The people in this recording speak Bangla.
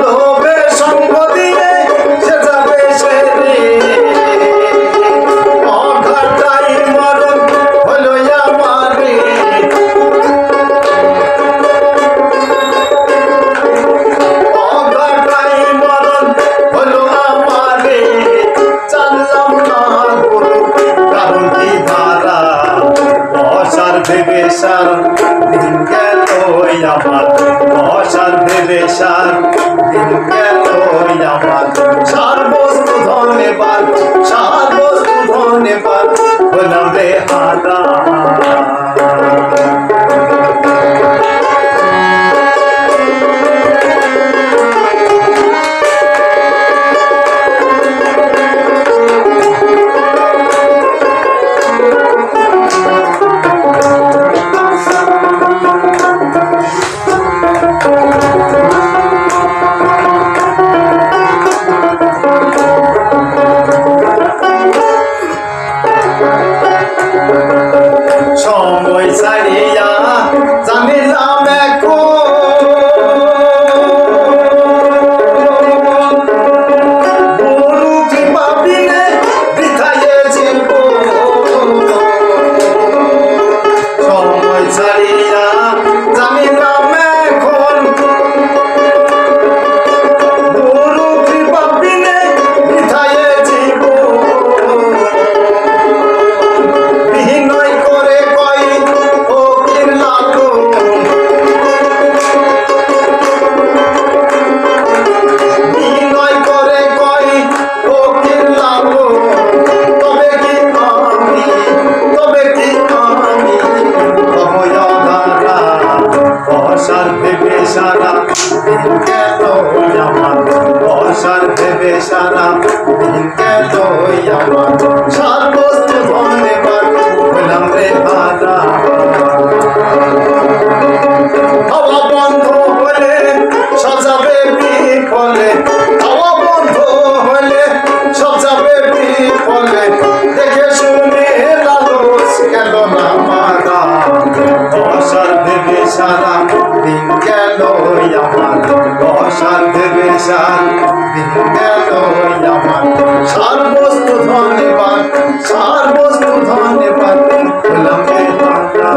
লোভে সঙ্গ দিয়ে সে যাবে সেরে অঘাটাই মরণ হলো আমারে অঘাটাই মরণ হলো আমারে জানলাম না গুরু কারণ কি ধারা বসার ভেবে সার দিন গেল আমার বসার ভেবে সার দিন গেল আমার সার বস্তু ধন্যবাদ সার বস্তু ধন্যবাদ হলাম রে হারা সময় ছাড়িয়া জানিলাম এখন গুরু কি পাবিনে বৃথায়ে জীবন সময় ছাড়িয়া জানিলাম এখন গুরু কি পাবিনে বৃথায়ে জীবন বিনয় করে কই ফকির লাগো বিনয় করে কই ফকির লাগো তবে কি আমি অভয় ধারা বসার ভেবে সারা দিন গেল আমার বসার ভেবে সারা দিন গেল আমার সার বস্তু ধন্যবাদ হলাম রে হারা হাওয়া বন্ধ হলে সাজাবে বিফলে হাওয়া বন্ধ হলে সাজাবে বিফলে দেখে শুনে লালস গেল না মারা বসার ভেবে সারা দিন গেল আমার বসার ভেবে সারা দিন গেল আমার সার বস্তু ধন্যবাদ সার বস্তু ধন্যবাদ হলাম রে হারা